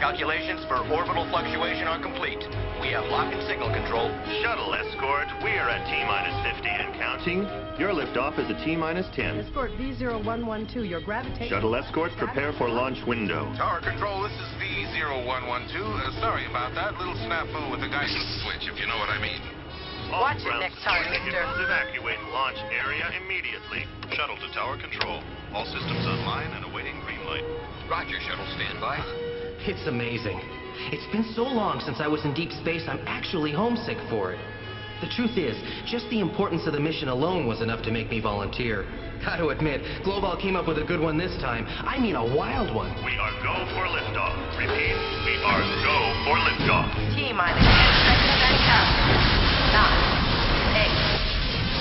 Calculations for orbital fluctuation are complete. We have lock and signal control. Shuttle escort, we are at T-50 and counting. Your liftoff is at T-10. Escort V0112, your gravitation... Shuttle escorts, prepare for launch window. Tower control, this is V0112. Sorry about that. Little snafu with the guidance switch, if you know what I mean. Watch it next time, mister. Evacuate launch area immediately. Shuttle to tower control. All systems online and awaiting green light. Roger, shuttle standby. It's amazing. It's been so long since I was in deep space, I'm actually homesick for it. The truth is, just the importance of the mission alone was enough to make me volunteer. Gotta admit, Global came up with a good one this time. I mean a wild one. We are go for liftoff. Repeat, we are go for liftoff. T-minus 10 seconds and counting. 9, 8,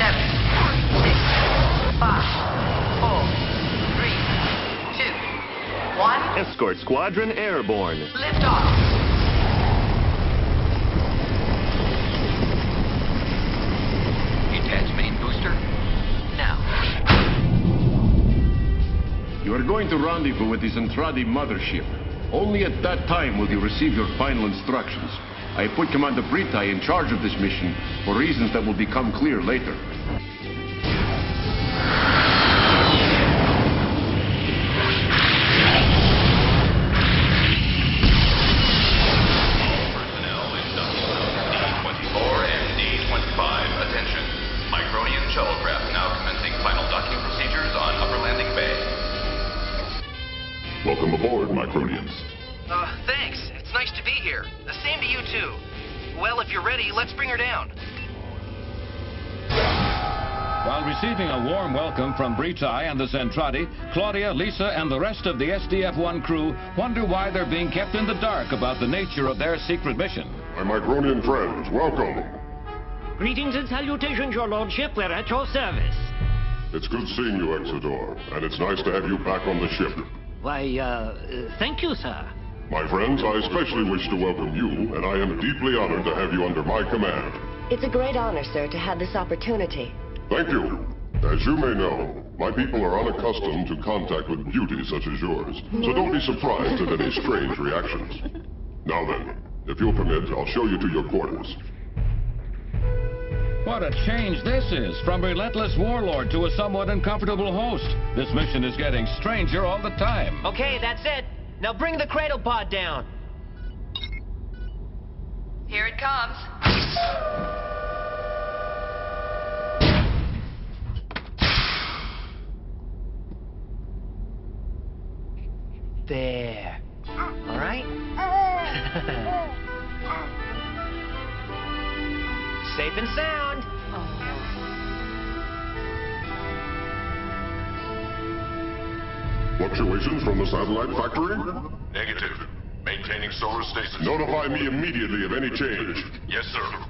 7, 6, 5, 4, 3, 2, 1. Escort squadron airborne. Liftoff. Detach main booster. Now. You are going to rendezvous with the Zentraedi mothership. Only at that time will you receive your final instructions. I put Commander Breetai in charge of this mission for reasons that will become clear later. Welcome aboard, Micronians. Thanks. It's nice to be here. Same to you, too. Well, if you're ready, let's bring her down. While receiving a warm welcome from Breetai and the Zentraedi, Claudia, Lisa, and the rest of the SDF-1 crew wonder why they're being kept in the dark about the nature of their secret mission. My Micronian friends, welcome. Greetings and salutations, your lordship. We're at your service. It's good seeing you, Exodor, and it's nice to have you back on the ship. Why, thank you, sir. My friends, I especially wish to welcome you, and I am deeply honored to have you under my command. It's a great honor, sir, to have this opportunity. Thank you. As you may know, my people are unaccustomed to contact with beauty such as yours, so don't be surprised at any strange reactions. Now then, if you'll permit, I'll show you to your quarters. What a change this is, from relentless warlord to a somewhat uncomfortable host. This mission is getting stranger all the time. Okay, that's it. Now bring the cradle pod down. Here it comes. There. All right? Safe and sound. Fluctuations from the satellite factory? Negative. Maintaining solar stasis. Notify me immediately of any change. Yes, sir.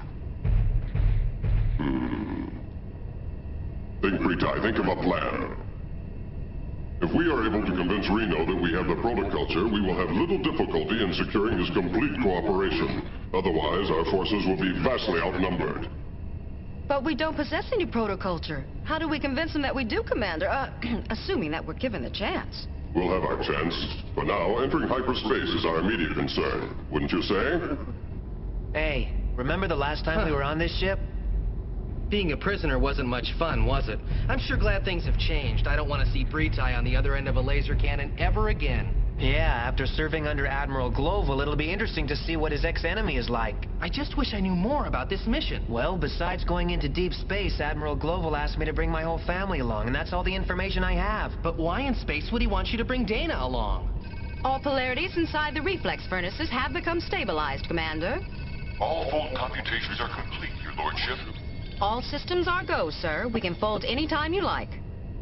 Think, Breetai, think of a plan. If we are able to convince Reno that we have the protoculture, we will have little difficulty in securing his complete cooperation. Otherwise, our forces will be vastly outnumbered. But we don't possess any protoculture. How do we convince them that we do, Commander? Assuming that we're given the chance. We'll have our chance. For now, entering hyperspace is our immediate concern. Wouldn't you say? Hey, remember the last time we were on this ship? Being a prisoner wasn't much fun, was it? I'm sure glad things have changed. I don't want to see Breetai on the other end of a laser cannon ever again. Yeah, after serving under Admiral Global, it'll be interesting to see what his ex-enemy is like. I just wish I knew more about this mission. Well, besides going into deep space, Admiral Global asked me to bring my whole family along, and that's all the information I have. But why in space would he want you to bring Dana along? All polarities inside the reflex furnaces have become stabilized, Commander. All fold computations are complete, your lordship. All systems are go, sir. We can fold any time you like.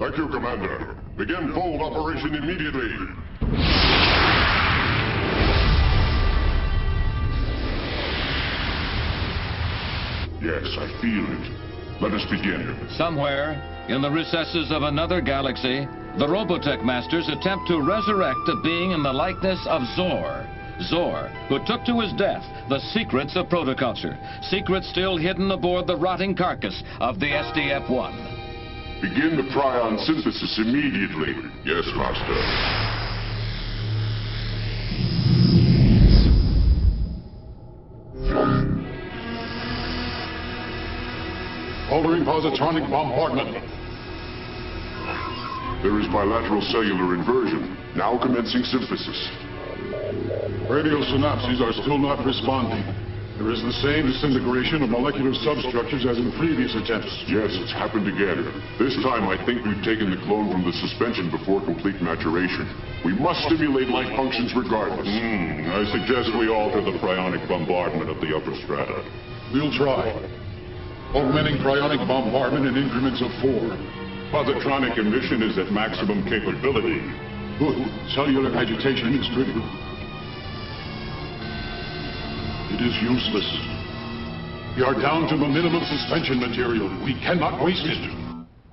Thank you, Commander. Begin fold operation immediately. Yes, I feel it. Let us begin. Somewhere, in the recesses of another galaxy, the Robotech masters attempt to resurrect a being in the likeness of Zor. Zor, who took to his death the secrets of protoculture, secrets still hidden aboard the rotting carcass of the SDF-1. Begin the prion synthesis immediately. Yes, Master. positronic bombardment. There is bilateral cellular inversion. Now commencing synthesis. Radio synapses are still not responding. There is the same disintegration of molecular substructures as in previous attempts. Yes, it's happened again. This time I think we've taken the clone from the suspension before complete maturation. We must stimulate life functions regardless. I suggest we alter the pryonic bombardment of the upper strata. We'll try. Augmenting pryonic bombardment in increments of 4. Positronic emission is at maximum capability. Good. Cellular agitation is critical. It is useless. We are down to the minimum suspension material. We cannot waste it.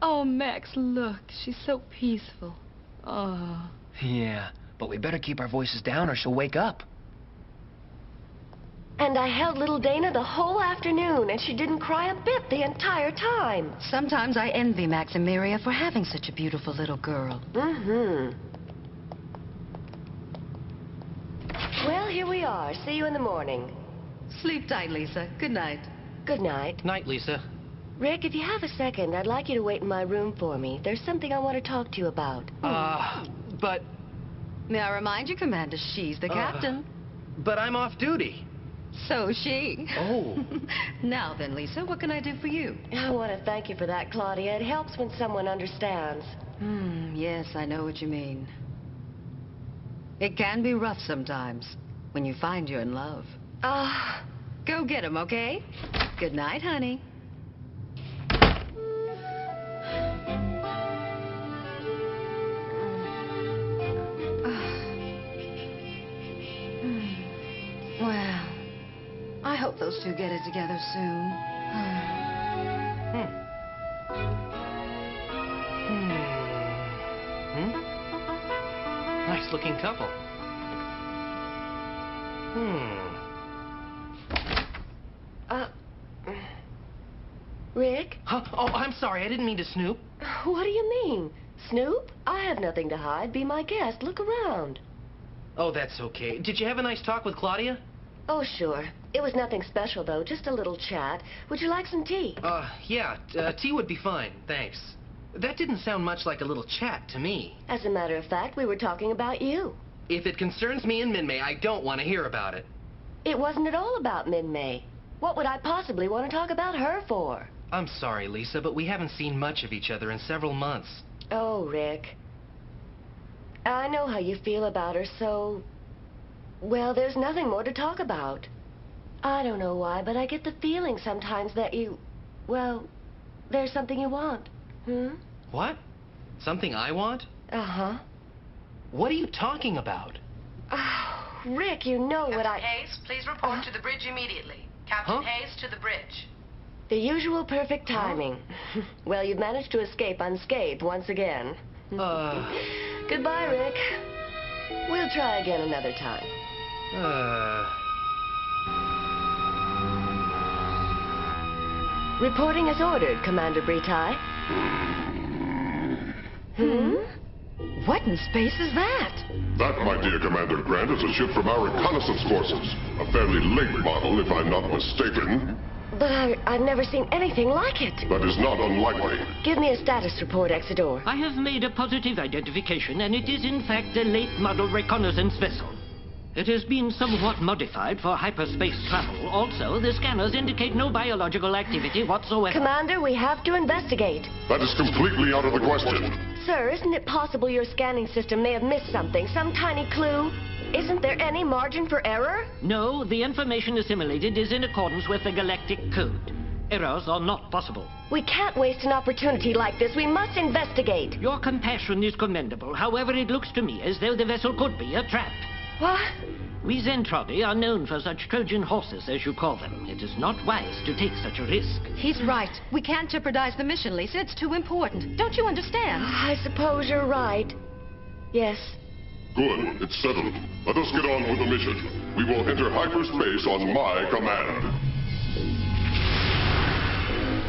Oh, Max, look. She's so peaceful. Oh. Yeah, but we better keep our voices down or she'll wake up. And I held little Dana the whole afternoon, and she didn't cry a bit the entire time. Sometimes I envy Max and Miriya for having such a beautiful little girl. Well, here we are. See you in the morning. Sleep tight, Lisa. Good night. Good night. Night, Lisa. Rick, if you have a second, I'd like you to wait in my room for me. There's something I want to talk to you about. But... May I remind you, Commander, she's the captain. But I'm off duty. So is she. Oh. Now then, Lisa, what can I do for you? I want to thank you for that, Claudia. It helps when someone understands. Yes, I know what you mean. It can be rough sometimes when you find you're in love. Go get him, okay? Good night, honey. Well, I hope those two get it together soon. Nice looking couple. Rick? Huh? Oh, I'm sorry. I didn't mean to snoop. What do you mean? Snoop? I have nothing to hide. Be my guest. Look around. Oh, that's okay. Did you have a nice talk with Claudia? Oh, sure. It was nothing special, though. Just a little chat. Would you like some tea? Yeah. Tea would be fine. Thanks. That didn't sound much like a little chat to me. As a matter of fact, we were talking about you. If it concerns me and Minmay, I don't want to hear about it. It wasn't at all about Minmay. What would I possibly want to talk about her for? I'm sorry, Lisa, but we haven't seen much of each other in several months. Oh, Rick. I know how you feel about her, so... Well, there's nothing more to talk about. I don't know why, but I get the feeling sometimes that you... Well, there's something you want. What? Something I want? Uh-huh. What are you talking about? Oh, Rick, you know what Captain Hayes, please report to the bridge immediately. Captain Hayes to the bridge. The usual perfect timing. Well, you've managed to escape unscathed once again. Goodbye, Rick. We'll try again another time. Reporting as ordered, Commander Breetai. What in space is that? That, my dear Commander Grant, is a ship from our reconnaissance forces. A fairly late model, if I'm not mistaken. But I've never seen anything like it. That is not unlikely. Give me a status report, Exidor. I have made a positive identification, and it is in fact a late model reconnaissance vessel. It has been somewhat modified for hyperspace travel. Also, the scanners indicate no biological activity whatsoever. Commander, we have to investigate. That is completely out of the question. Sir, isn't it possible your scanning system may have missed something? Some tiny clue? Isn't there any margin for error? No, the information assimilated is in accordance with the galactic code. Errors are not possible. We can't waste an opportunity like this. We must investigate. Your compassion is commendable. However, it looks to me as though the vessel could be a trap. What? We Zentraedi are known for such Trojan horses, as you call them. It is not wise to take such a risk. He's right. We can't jeopardize the mission, Lisa. It's too important. Don't you understand? I suppose you're right. Yes. Good. It's settled. Let us get on with the mission. We will enter hyperspace on my command.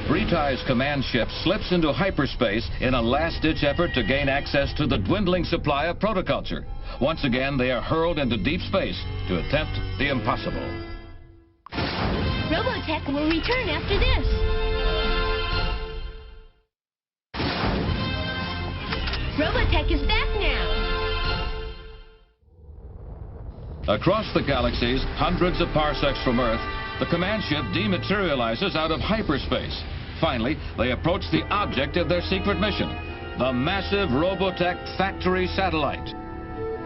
Breetai's command ship slips into hyperspace in a last-ditch effort to gain access to the dwindling supply of protoculture. Once again, they are hurled into deep space to attempt the impossible. Robotech will return after this. Robotech is back now. Across the galaxies, hundreds of parsecs from Earth, the command ship dematerializes out of hyperspace. Finally, they approach the object of their secret mission, the massive Robotech factory satellite.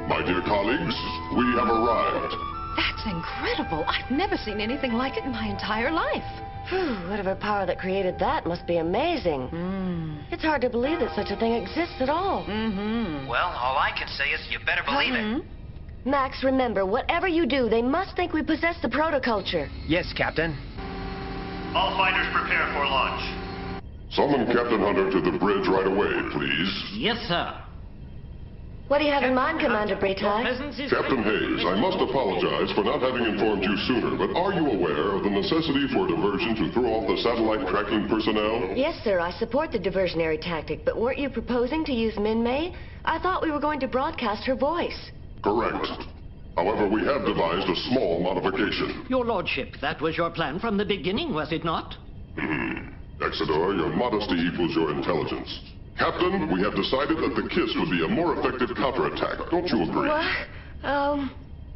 My dear colleagues, we have arrived. That's incredible. I've never seen anything like it in my entire life. Whew, whatever power that created that must be amazing. It's hard to believe that such a thing exists at all. Well, all I can say is you better believe it. Max, remember, whatever you do, they must think we possess the protoculture. Yes, Captain. All fighters prepare for launch. Summon Captain Hunter to the bridge right away, please. Yes, sir. What do you have in mind, Commander Breetai? Captain Hayes, I must apologize for not having informed you sooner, but are you aware of the necessity for diversion to throw off the satellite tracking personnel? Yes, sir, I support the diversionary tactic, but weren't you proposing to use Min-Mei? I thought we were going to broadcast her voice. Correct. However, we have devised a small modification. Your lordship, that was your plan from the beginning, was it not? Exodore, your modesty equals your intelligence. Captain, we have decided that the kiss would be a more effective counterattack. Don't you agree? What?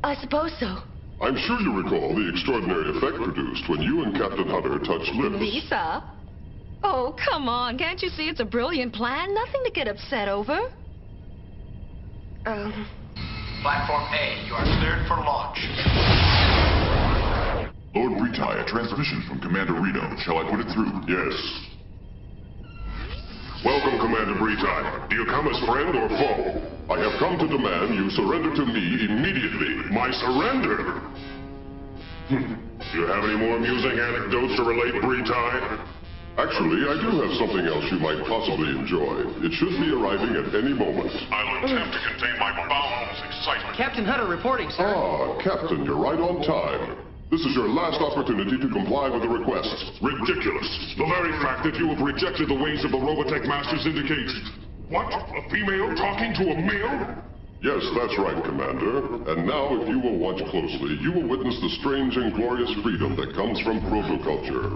I suppose so. I'm sure you recall the extraordinary effect produced when you and Captain Hunter touched lips. Lisa? Oh, come on. Can't you see it's a brilliant plan? Nothing to get upset over. Platform A, you are cleared for launch. Lord Breetai, a transmission from Commander Reno. Shall I put it through? Yes. Welcome, Commander Breetai. Do you come as friend or foe? I have come to demand you surrender to me immediately. My surrender? Do you have any more amusing anecdotes to relate, Breetai? Actually, I do have something else you might possibly enjoy. It should be arriving at any moment. I'll attempt to contain my boundless excitement. Captain Hunter reporting, sir. Ah, Captain, you're right on time. This is your last opportunity to comply with the request. Ridiculous. The very fact that you have rejected the ways of the Robotech Masters indicates... What? A female talking to a male? Yes, that's right, Commander. And now, if you will watch closely, you will witness the strange and glorious freedom that comes from protoculture.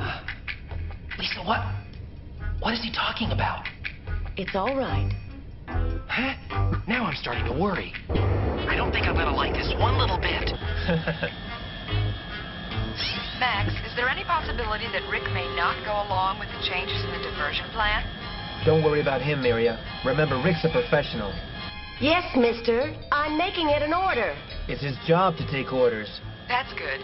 Lisa, what is he talking about? It's all right. Huh? Now I'm starting to worry. I don't think I'm gonna like this one little bit. Max, is there any possibility that Rick may not go along with the changes in the diversion plan? Don't worry about him, Miriya. Remember, Rick's a professional. Yes, mister. I'm making it an order. It's his job to take orders. That's good.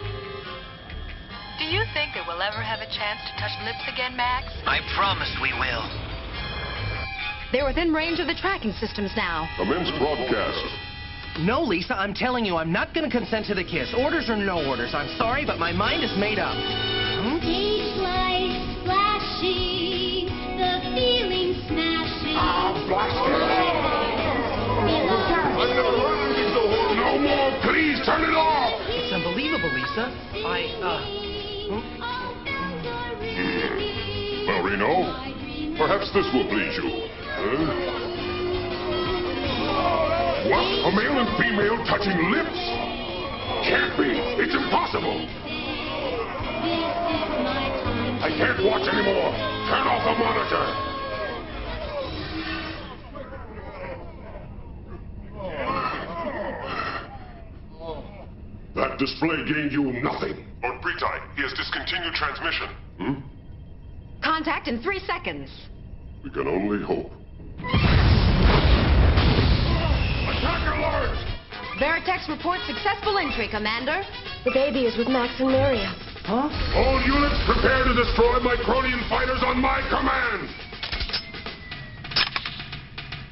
Do you think that we'll ever have a chance to touch lips again, Max? I promise we will. They're within range of the tracking systems now. Commence broadcast. No, Lisa, I'm telling you, I'm not going to consent to the kiss. Orders or no orders. I'm sorry, but my mind is made up. Each light flashing, the feeling smashing. No more! Please turn it off! It's unbelievable, Lisa. Well, Reno, perhaps this will please you. What? A male and female touching lips? Can't be. It's impossible. I can't watch anymore. Turn off the monitor. That display gained you nothing. Lord Breetai, he has discontinued transmission. Contact in 3 seconds. We can only hope. Attack alert! Veritex reports successful entry, Commander. The baby is with Max and Miriya. Huh? All units prepare to destroy Micronian fighters on my command!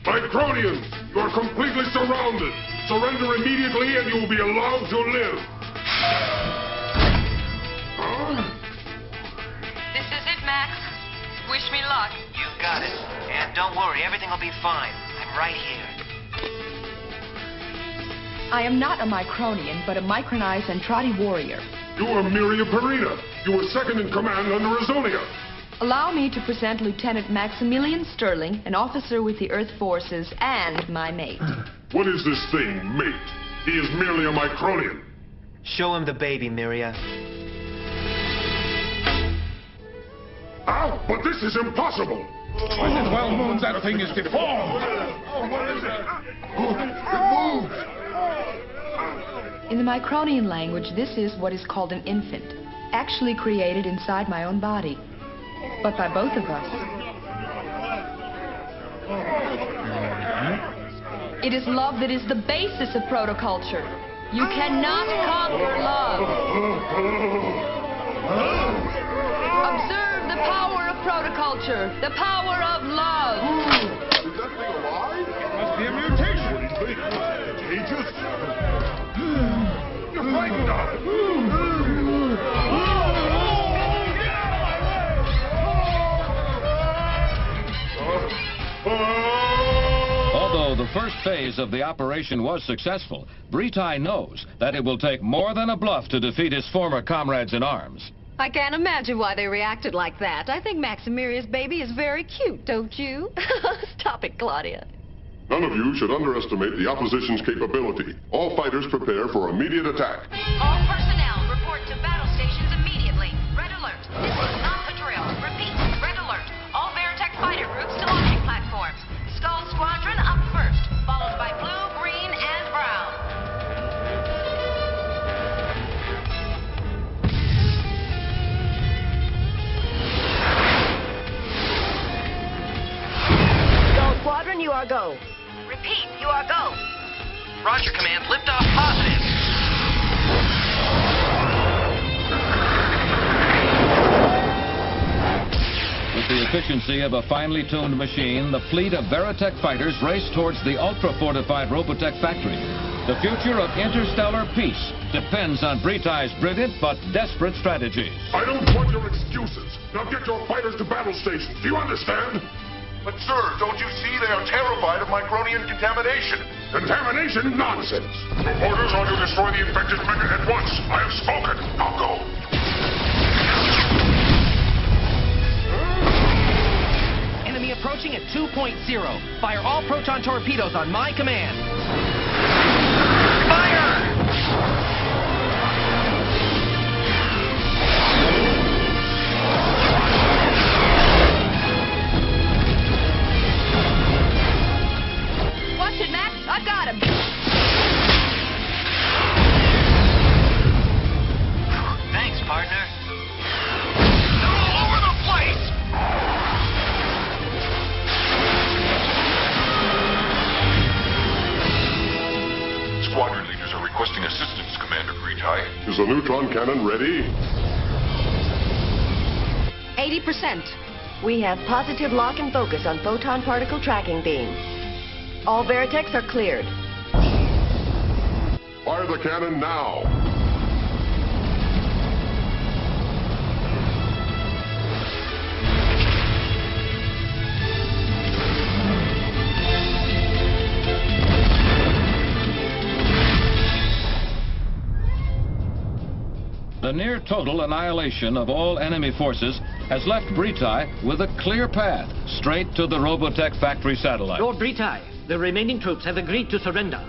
Micronians, you are completely surrounded. Surrender immediately and you will be allowed to live. This is it, Max. Wish me luck. You got it. And don't worry, everything will be fine. I'm right here. I am not a Micronian, but a micronized Zentraedi warrior. You are Miriya Perina. You were second in command under Azonia. Allow me to present Lieutenant Maximilian Sterling, an officer with the Earth Forces, and my mate. What is this thing, mate? He is merely a Micronian. Show him the baby, Miriya. But this is impossible. By the 12 moons, that thing is deformed. Oh, what is it? It moves. In the Micronian language, this is what is called an infant, actually created inside my own body, but by both of us. It is love that is the basis of protoculture. You cannot conquer love. Observe the power of protoculture, the power of love. Is that thing alive? It must be a mutation. What do you think? Contagious? You're frightened of it. Although the first phase of the operation was successful, Breetai knows that it will take more than a bluff to defeat his former comrades in arms. I can't imagine why they reacted like that. I think Max and Miriya's baby is very cute, don't you? Stop it, Claudia. None of you should underestimate the opposition's capability. All fighters prepare for immediate attack. All personnel report to battle stations immediately. Red alert. This is not a drill. Repeat, red alert. All Veritech fighter groups to launching platforms. Skull Squadron up first, followed by blue, green, and brown. Skull Squadron, you are go. Repeat, you are go. Roger, Command. Liftoff positive. With the efficiency of a finely tuned machine, the fleet of Veritech fighters race towards the ultra-fortified Robotech factory. The future of interstellar peace depends on Breetai's brilliant but desperate strategies. I don't want your excuses. Now get your fighters to battle stations. Do you understand? But, sir, don't you see they are terrified of Micronian contamination? Contamination? Nonsense! The orders are to destroy the infected mega at once. I have spoken. Now go. Enemy approaching at 2.0. Fire all proton torpedoes on my command. Fire! Watch it, Max. I've got him. Thanks, partner. They're all over the place! Squadron leaders are requesting assistance, Commander Breetai. Is the neutron cannon ready? 80%. We have positive lock and focus on photon particle tracking beam. All Veritechs are cleared. Fire the cannon now. The near total annihilation of all enemy forces has left Breetai with a clear path straight to the Robotech factory satellite. Lord Breetai, the remaining troops have agreed to surrender.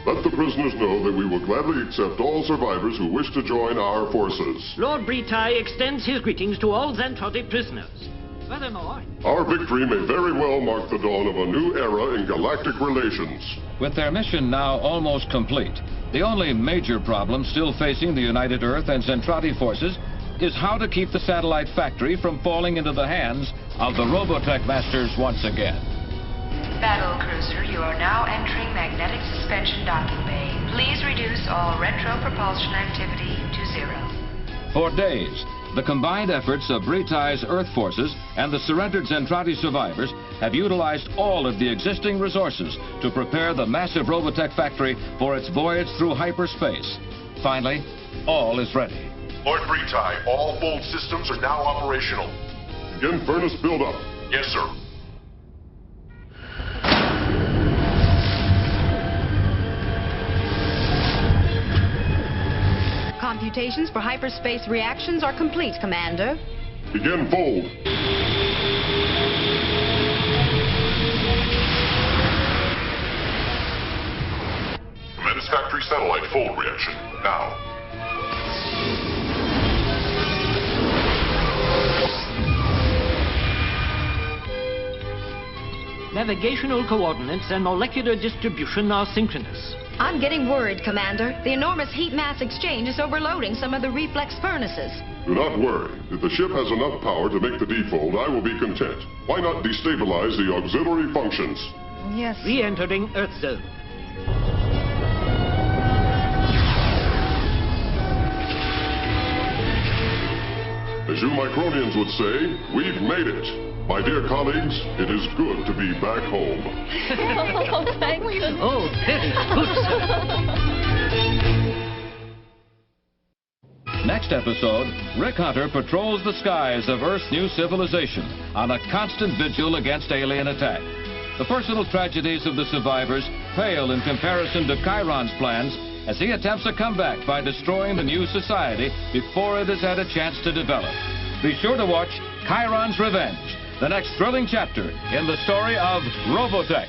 Let the prisoners know that we will gladly accept all survivors who wish to join our forces. Lord Breetai extends his greetings to all Zentraedi prisoners. Furthermore, Our victory may very well mark the dawn of a new era in galactic relations. With their mission now almost complete, the only major problem still facing the United Earth and Zentraedi forces is how to keep the satellite factory from falling into the hands of the Robotech masters once again. Battle cruiser, you are now entering magnetic suspension docking bay. Please reduce all retro propulsion activity to 0. For days, the combined efforts of Breetai's Earth forces and the surrendered Zentraedi survivors have utilized all of the existing resources to prepare the massive Robotech factory for its voyage through hyperspace. Finally, all is ready. Lord Breetai, all bolt systems are now operational. Begin furnace buildup. Yes, sir. Computations for hyperspace reactions are complete, Commander. Begin fold. Commence factory satellite fold reaction. Now. Navigational coordinates and molecular distribution are synchronous. I'm getting worried, Commander. The enormous heat mass exchange is overloading some of the reflex furnaces. Do not worry. If the ship has enough power to make the defold, I will be content. Why not destabilize the auxiliary functions? Yes. Re-entering Earth zone. As you Micronians would say, we've made it. My dear colleagues, it is good to be back home. Oh, thank you. Oh, very good, sir. Next episode, Rick Hunter patrols the skies of Earth's new civilization on a constant vigil against alien attack. The personal tragedies of the survivors pale in comparison to Chiron's plans as he attempts a comeback by destroying the new society before it has had a chance to develop. Be sure to watch Chiron's Revenge, the next thrilling chapter in the story of Robotech.